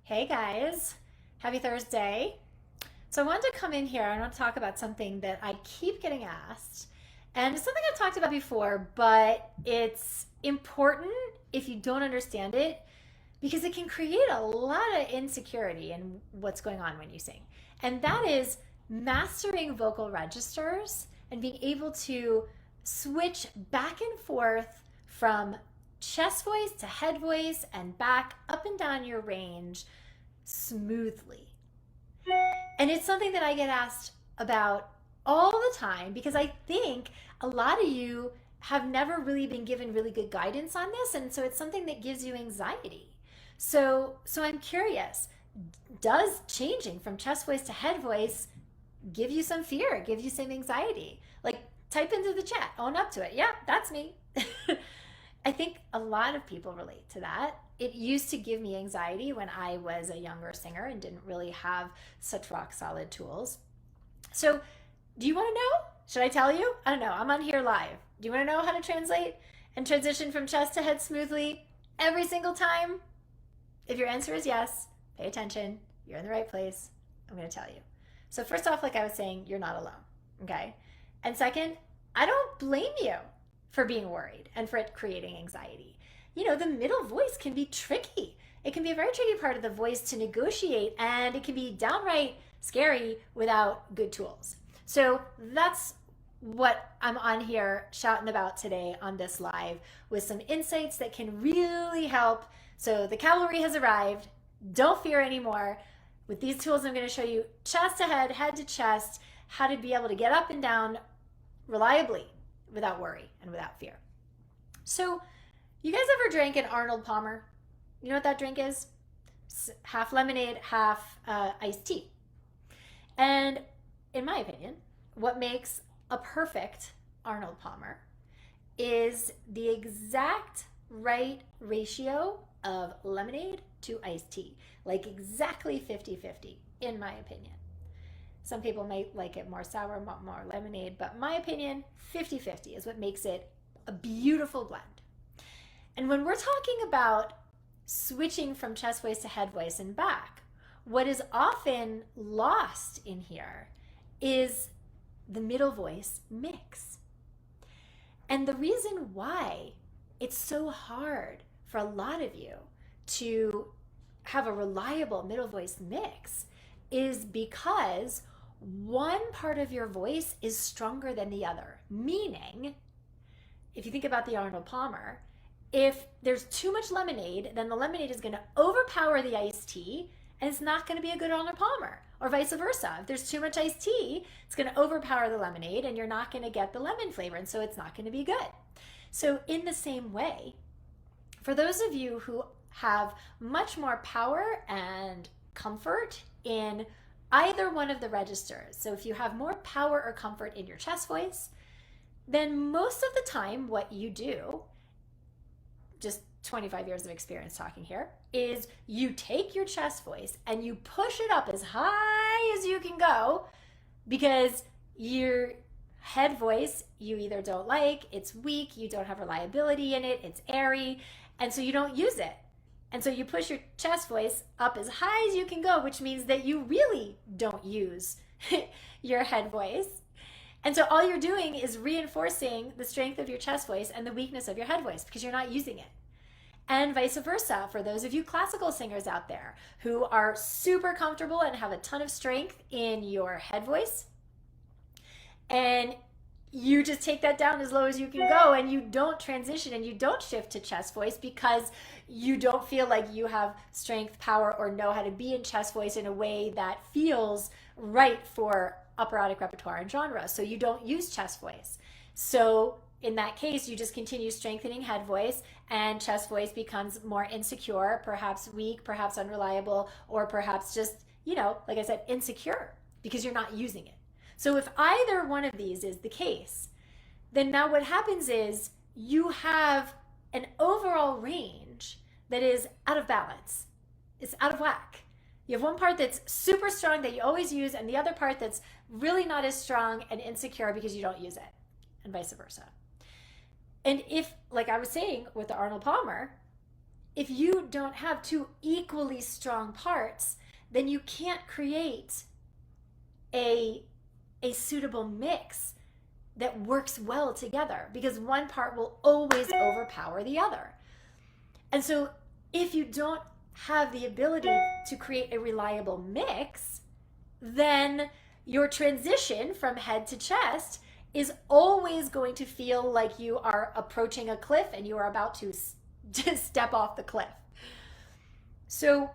Hey guys, happy Thursday. So I wanted to come in here. I want to talk about something that I keep getting asked. And it's something I've talked about before, but it's important if you don't understand it because it can create a lot of insecurity in what's going on when you sing. And that is mastering vocal registers and being able to switch back and forth from chest voice to head voice and back up and down your range smoothly. And it's something that I get asked about all the time because I think a lot of you have never really been given really good guidance on this, and so it's something that gives you anxiety. So I'm curious, does changing from chest voice to head voice give you some fear, give you some anxiety? Like, type into the chat, own up to it. Yeah, that's me. I think a lot of people relate to that. It used to give me anxiety when I was a younger singer and didn't really have such rock solid tools. So, do you want to know? Should I tell you? I don't know. I'm on here live. Do you want to know how to translate and transition from chest to head smoothly every single time? If your answer is yes, pay attention. You're in the right place. I'm going to tell you. So, first off, like I was saying, you're not alone. Okay? And second, I don't blame you for being worried and for it creating anxiety. You know, the middle voice can be tricky. It can be a very tricky part of the voice to negotiate, and it can be downright scary without good tools. So that's what I'm on here shouting about today on this live, with some insights that can really help. So the cavalry has arrived. Don't fear anymore. With these tools, I'm going to show you chest to head to chest, how to be able to get up and down reliably without worry and without fear. So, you guys ever drank an Arnold Palmer? You know what that drink is? Half lemonade, half iced tea. And in my opinion, what makes a perfect Arnold Palmer is the exact right ratio of lemonade to iced tea. Like exactly 50-50, in my opinion. Some people might like it more sour, more lemonade, but my opinion, 50-50 is what makes it a beautiful blend. And when we're talking about switching from chest voice to head voice and back, what is often lost in here is the middle voice mix. And the reason why it's so hard for a lot of you to have a reliable middle voice mix is because one part of your voice is stronger than the other. Meaning, if you think about the Arnold Palmer, if there's too much lemonade, then the lemonade is going to overpower the iced tea, and it's not going to be a good Arnold Palmer. Or vice versa. If there's too much iced tea, it's going to overpower the lemonade, and you're not going to get the lemon flavor, and so it's not going to be good. So in the same way, for those of you who have much more power and comfort in either one of the registers, so if you have more power or comfort in your chest voice, then most of the time what you do, just 25 years of experience talking here, is you take your chest voice and you push it up as high as you can go because your head voice you either don't like, it's weak, you don't have reliability in it, it's airy, and so you don't use it. And so you push your chest voice up as high as you can go, which means that you really don't use your head voice. And so all you're doing is reinforcing the strength of your chest voice and the weakness of your head voice because you're not using it. And vice versa, for those of you classical singers out there who are super comfortable and have a ton of strength in your head voice, and you just take that down as low as you can go and you don't transition and you don't shift to chest voice because you don't feel like you have strength, power, or know how to be in chest voice in a way that feels right for operatic repertoire and genre. So you don't use chest voice. So in that case, you just continue strengthening head voice and chest voice becomes more insecure, perhaps weak, perhaps unreliable, or perhaps just, like I said, insecure because you're not using it. So if either one of these is the case, then now what happens is you have an overall range that is out of balance. It's out of whack. You have one part that's super strong that you always use and the other part that's really not as strong and insecure because you don't use it, and vice versa. And if, like I was saying with the Arnold Palmer, if you don't have two equally strong parts, then you can't create a suitable mix that works well together, because one part will always overpower the other. And so if you don't have the ability to create a reliable mix, then your transition from head to chest is always going to feel like you are approaching a cliff and you are about to just step off the cliff. So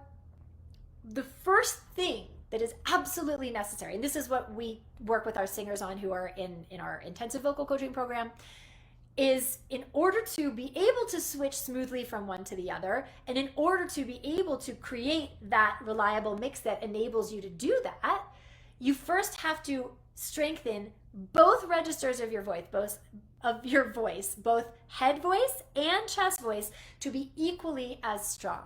the first thing that is absolutely necessary, and this is what we work with our singers on who are in our intensive vocal coaching program, is in order to be able to switch smoothly from one to the other, and in order to be able to create that reliable mix that enables you to do that, you first have to strengthen both registers of your voice, both head voice and chest voice, to be equally as strong.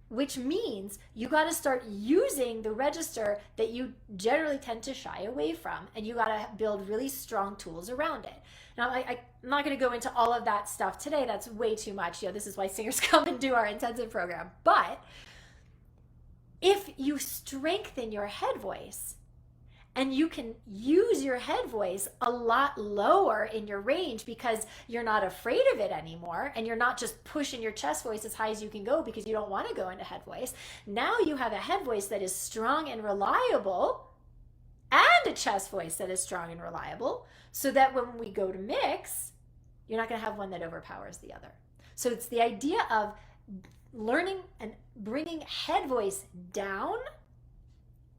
Which means you got to start using the register that you generally tend to shy away from, and you got to build really strong tools around it. Now, I'm not going to go into all of that stuff today. That's way too much. This is why singers come and do our intensive program. But if you strengthen your head voice, and you can use your head voice a lot lower in your range because you're not afraid of it anymore, and you're not just pushing your chest voice as high as you can go because you don't want to go into head voice. Now you have a head voice that is strong and reliable, and a chest voice that is strong and reliable, so that when we go to mix, you're not going to have one that overpowers the other. So it's the idea of learning and bringing head voice down.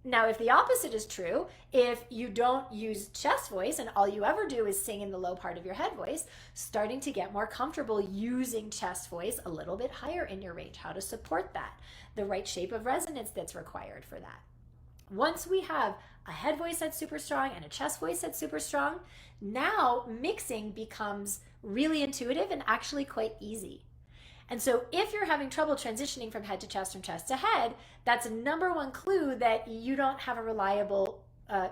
Now, if the opposite is true, if you don't use chest voice and all you ever do is sing in the low part of your head voice, starting to get more comfortable using chest voice a little bit higher in your range, how to support that, the right shape of resonance that's required for that. Once we have a head voice that's super strong and a chest voice that's super strong, now mixing becomes really intuitive and actually quite easy. And so if you're having trouble transitioning from head to chest, from chest to head, that's a number one clue that you don't have a reliable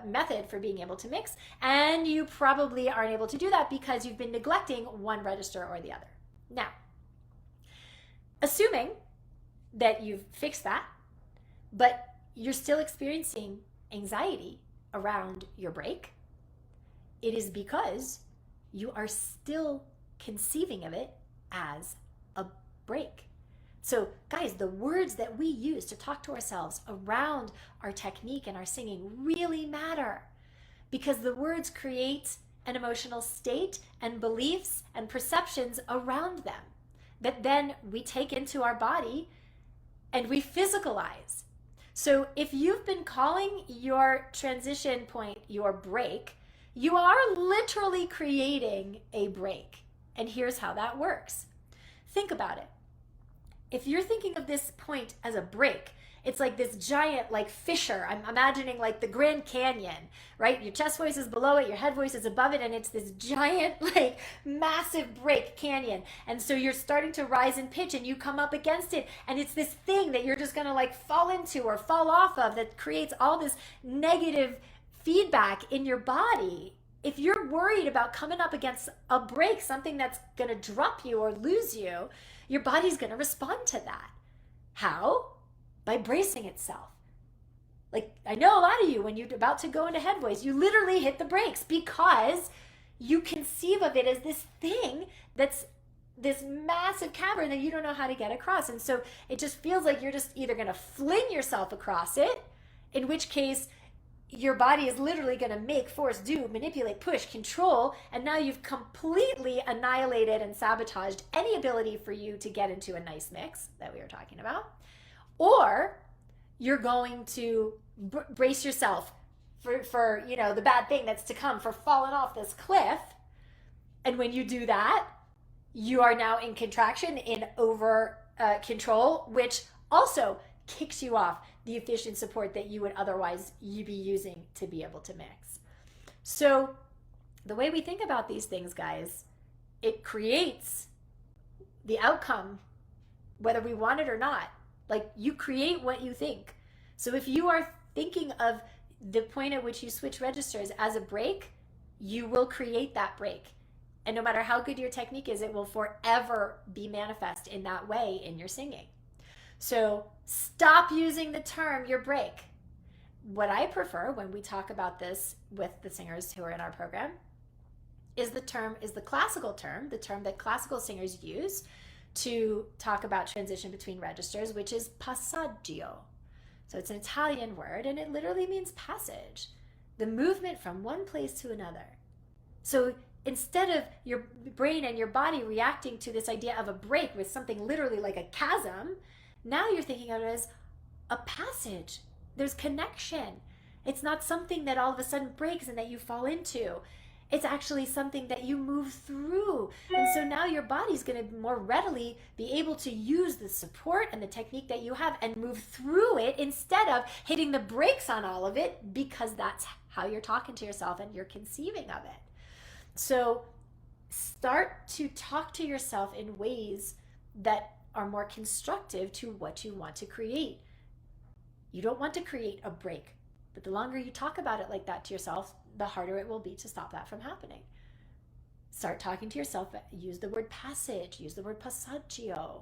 method for being able to mix. And you probably aren't able to do that because you've been neglecting one register or the other. Now, assuming that you've fixed that, but you're still experiencing anxiety around your break, it is because you are still conceiving of it as a break. So guys, the words that we use to talk to ourselves around our technique and our singing really matter, because the words create an emotional state and beliefs and perceptions around them that then we take into our body and we physicalize. So if you've been calling your transition point your break, you are literally creating a break. And here's how that works. Think about it. If you're thinking of this point as a break, it's like this giant like fissure. I'm imagining like the Grand Canyon, right? Your chest voice is below it, your head voice is above it, and it's this giant like massive break canyon. And so you're starting to rise in pitch and you come up against it, and it's this thing that you're just gonna like fall into or fall off of that creates all this negative feedback in your body. If you're worried about coming up against a break, something that's gonna drop you or lose you, your body's gonna respond to that. How? By bracing itself. Like, I know a lot of you, when you're about to go into head voice, you literally hit the brakes because you conceive of it as this thing that's this massive cavern that you don't know how to get across. And so it just feels like you're just either gonna fling yourself across it, in which case your body is literally going to make, force, do, manipulate, push, control, and now you've completely annihilated and sabotaged any ability for you to get into a nice mix that we were talking about. Or you're going to brace yourself for the bad thing that's to come, for falling off this cliff. And when you do that, you are now in contraction, in over control, which also kicks you off the efficient support that you would otherwise be using to be able to mix. So the way we think about these things, guys, it creates the outcome, whether we want it or not. Like, you create what you think. So if you are thinking of the point at which you switch registers as a break, you will create that break. And no matter how good your technique is, it will forever be manifest in that way in your singing. So stop using the term your break. What I prefer when we talk about this with the singers who are in our program is the classical term, the term that classical singers use to talk about transition between registers, which is passaggio. So it's an Italian word, and it literally means passage, the movement from one place to another. So instead of your brain and your body reacting to this idea of a break with something literally like a chasm, now you're thinking of it as a passage. There's connection. It's not something that all of a sudden breaks and that you fall into. It's actually something that you move through. And so now your body's going to more readily be able to use the support and the technique that you have and move through it instead of hitting the brakes on all of it, because that's how you're talking to yourself and you're conceiving of it. So start to talk to yourself in ways that are more constructive to what you want to create. You don't want to create a break, but the longer you talk about it like that to yourself, the harder it will be to stop that from happening. Start talking to yourself, use the word passage, use the word passaggio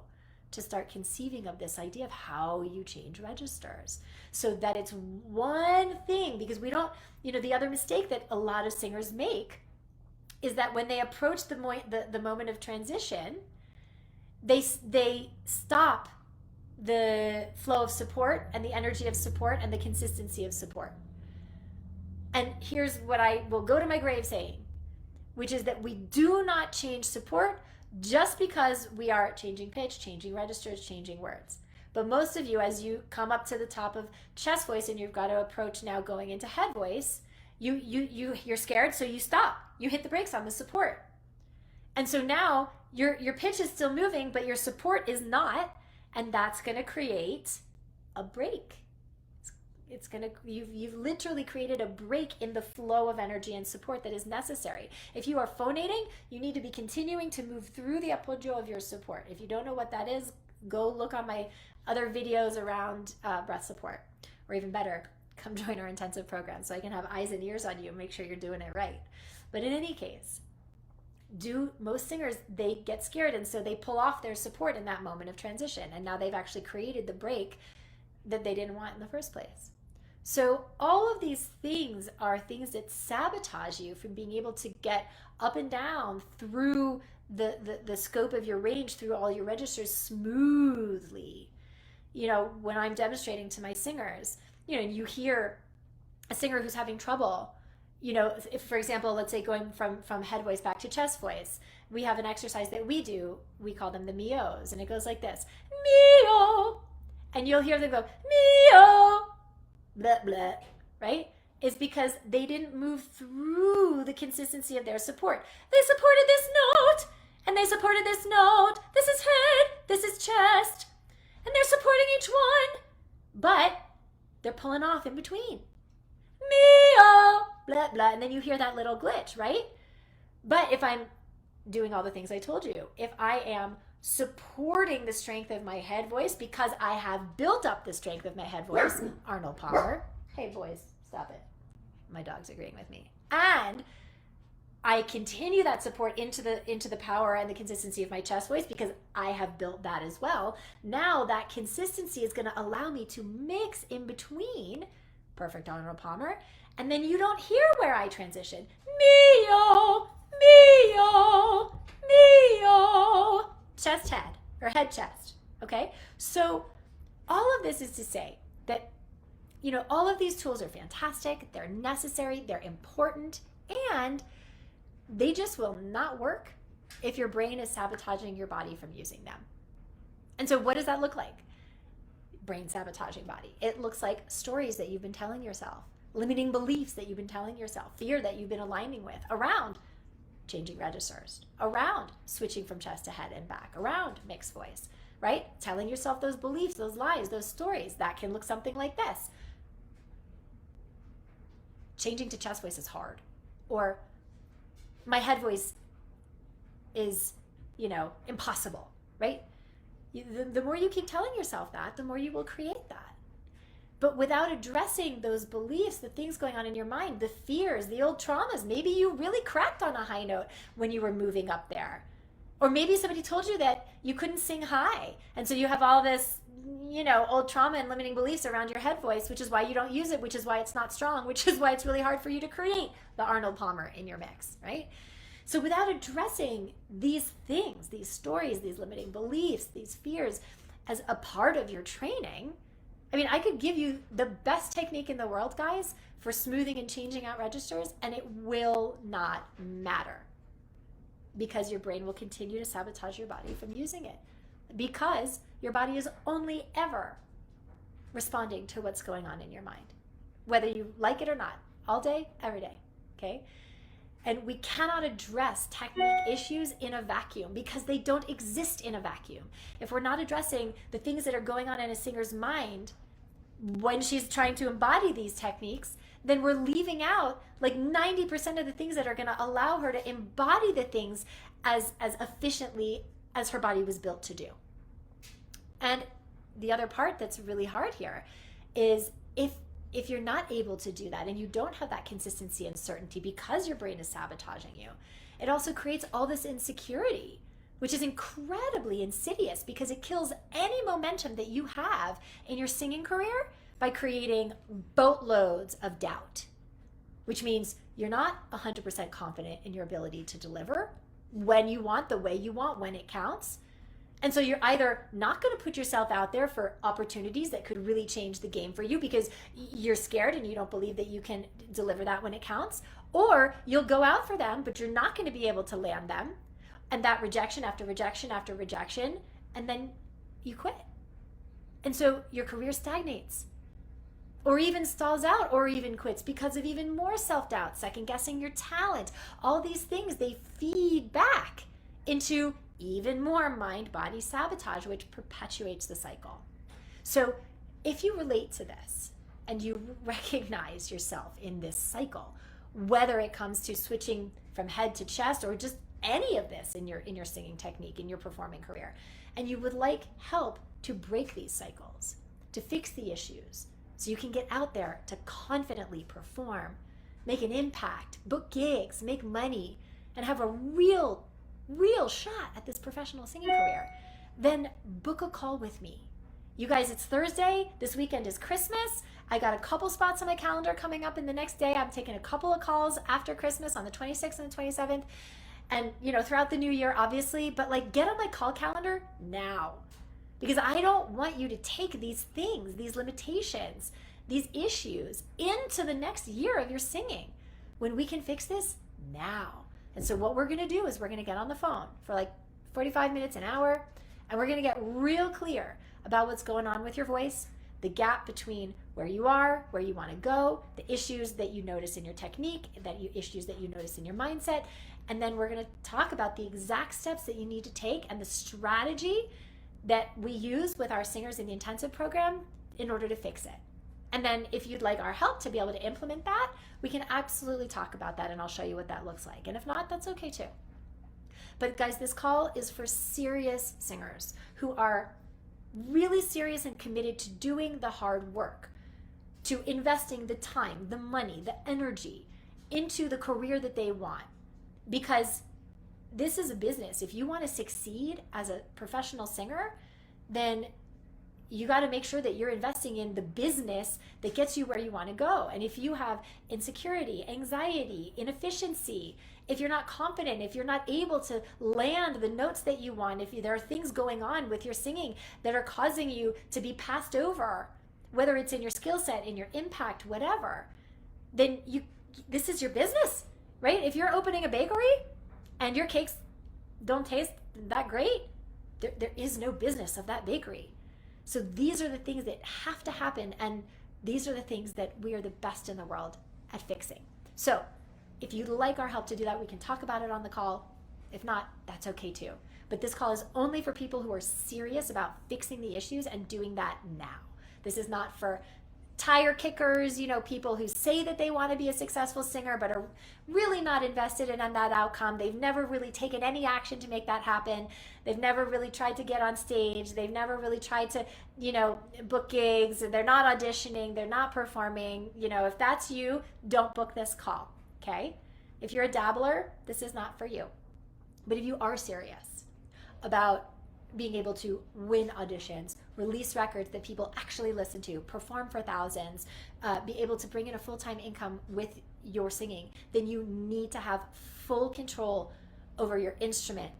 to start conceiving of this idea of how you change registers so that it's one thing. Because we don't, the other mistake that a lot of singers make is that when they approach the moment of transition, they stop the flow of support and the energy of support and the consistency of support. And here's what I will go to my grave saying, which is that we do not change support just because we are changing pitch, changing registers, changing words. But most of you, as you come up to the top of chest voice and you've got to approach now going into head voice, you're scared, so you stop. You hit the brakes on the support. And so now your pitch is still moving, but your support is not, and that's going to create a break. You've literally created a break in the flow of energy and support that is necessary. If you are phonating, you need to be continuing to move through the appoggio of your support. If you don't know what that is, go look on my other videos around breath support, or even better, come join our intensive program so I can have eyes and ears on you and make sure you're doing it right. But in any case, most singers, they get scared, and so they pull off their support in that moment of transition, and now they've actually created the break that they didn't want in the first place. So all of these things are things that sabotage you from being able to get up and down through the scope of your range, through all your registers smoothly. When I'm demonstrating to my singers, you hear a singer who's having trouble, if, for example, let's say going from head voice back to chest voice, we have an exercise that we do. We call them the meos, and it goes like this: meo, and you'll hear them go meo, blah, blah, right? Is because they didn't move through the consistency of their support. They supported this note, and they supported this note. This is head, this is chest, and they're supporting each one, but they're pulling off in between. Meo, blah, blah, and then you hear that little glitch, right? But if I'm doing all the things I told you, if I am supporting the strength of my head voice because I have built up the strength of my head voice, Arnold Palmer, hey boys, stop it. My dog's agreeing with me. And I continue that support into the power and the consistency of my chest voice because I have built that as well. Now that consistency is going to allow me to mix in between perfect Arnold Palmer, and then you don't hear where I transition. Meo, meo, meo. Chest head, or head chest, okay? So all of this is to say that, all of these tools are fantastic, they're necessary, they're important, and they just will not work if your brain is sabotaging your body from using them. And so what does that look like? Brain sabotaging body. It looks like stories that you've been telling yourself, limiting beliefs that you've been telling yourself, fear that you've been aligning with around changing registers, around switching from chest to head and back, around mixed voice, right? Telling yourself those beliefs, those lies, those stories. That can look something like this. Changing to chest voice is hard. Or my head voice is, impossible, right? The more you keep telling yourself that, the more you will create that. But without addressing those beliefs, the things going on in your mind, the fears, the old traumas, maybe you really cracked on a high note when you were moving up there. Or maybe somebody told you that you couldn't sing high. And so you have all this, old trauma and limiting beliefs around your head voice, which is why you don't use it, which is why it's not strong, which is why it's really hard for you to create the Arnold Palmer in your mix, right? So without addressing these things, these stories, these limiting beliefs, these fears as a part of your training, I could give you the best technique in the world, guys, for smoothing and changing out registers, and it will not matter because your brain will continue to sabotage your body from using it because your body is only ever responding to what's going on in your mind, whether you like it or not, all day, every day, okay? And we cannot address technique issues in a vacuum because they don't exist in a vacuum. If we're not addressing the things that are going on in a singer's mind when she's trying to embody these techniques, then we're leaving out like 90% of the things that are going to allow her to embody the things as efficiently as her body was built to do. And the other part that's really hard here is if you're not able to do that and you don't have that consistency and certainty because your brain is sabotaging you, it also creates all this insecurity, which is incredibly insidious because it kills any momentum that you have in your singing career by creating boatloads of doubt, which means you're not 100% confident in your ability to deliver when you want, the way you want, when it counts. And so you're either not going to put yourself out there for opportunities that could really change the game for you because you're scared and you don't believe that you can deliver that when it counts, or you'll go out for them, but you're not going to be able to land them. And that rejection after rejection after rejection, and then you quit. And so your career stagnates or even stalls out or even quits because of even more self-doubt, second-guessing your talent. All these things, they feed back into even more mind-body sabotage, which perpetuates the cycle. So if you relate to this and you recognize yourself in this cycle, whether it comes to switching from head to chest or just any of this in your singing technique, in your performing career, and you would like help to break these cycles, to fix the issues, so you can get out there to confidently perform, make an impact, book gigs, make money, and have a real shot at this professional singing career, then book a call with me. You guys, it's Thursday. This weekend is Christmas. I got a couple spots on my calendar coming up in the next day. I'm taking a couple of calls after Christmas on the 26th and the 27th. And, throughout the new year, obviously, but get on my call calendar now. Because I don't want you to take these things, these limitations, these issues into the next year of your singing when we can fix this now. And so what we're going to do is we're going to get on the phone for 45 minutes, an hour, and we're going to get real clear about what's going on with your voice, the gap between where you are, where you want to go, the issues that you notice in your technique, issues that you notice in your mindset. And then we're going to talk about the exact steps that you need to take and the strategy that we use with our singers in the intensive program in order to fix it. And then if you'd like our help to be able to implement that, we can absolutely talk about that and I'll show you what that looks like. And if not, that's okay too. But guys, this call is for serious singers who are really serious and committed to doing the hard work, to investing the time, the money, the energy into the career that they want. Because this is a business. If you want to succeed as a professional singer, then you got to make sure that you're investing in the business that gets you where you want to go. And if you have insecurity, anxiety, inefficiency, if you're not confident, if you're not able to land the notes that you want, if there are things going on with your singing that are causing you to be passed over, whether it's in your skill set, in your impact, whatever, then this is your business, right? If you're opening a bakery and your cakes don't taste that great, there is no business of that bakery. So these are the things that have to happen, and these are the things that we are the best in the world at fixing. So if you'd like our help to do that, we can talk about it on the call. If not, that's okay too. But this call is only for people who are serious about fixing the issues and doing that now. This is not for tire kickers, people who say that they want to be a successful singer but are really not invested in that outcome. They've never really taken any action to make that happen. They've never really tried to get on stage. They've never really tried to, book gigs. They're not auditioning. They're not performing. If that's you, don't book this call, okay? If you're a dabbler, this is not for you. But if you are serious about being able to win auditions, release records that people actually listen to, perform for thousands, be able to bring in a full-time income with your singing, then you need to have full control over your instrument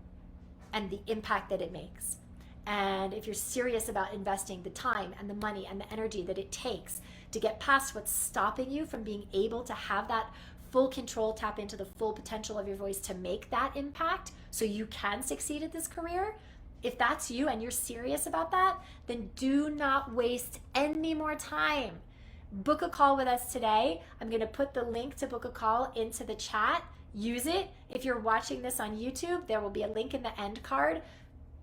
and the impact that it makes. And if you're serious about investing the time and the money and the energy that it takes to get past what's stopping you from being able to have that full control, tap into the full potential of your voice to make that impact so you can succeed at this career, if that's you and you're serious about that, then do not waste any more time. Book a call with us today. I'm going to put the link to book a call into the chat. Use it. If you're watching this on YouTube, there will be a link in the end card.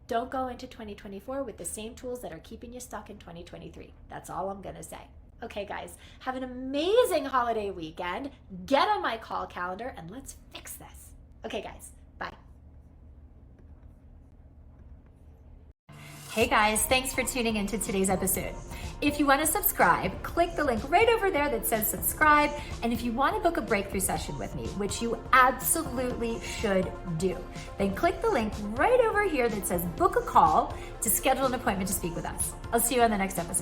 Don't go into 2024 with the same tools that are keeping you stuck in 2023. That's all I'm going to say. Okay, guys, have an amazing holiday weekend. Get on my call calendar and let's fix this. Okay, guys, bye. Hey guys, thanks for tuning into today's episode. If you want to subscribe, click the link right over there that says subscribe. And if you want to book a breakthrough session with me, which you absolutely should do, then click the link right over here that says book a call to schedule an appointment to speak with us. I'll see you on the next episode.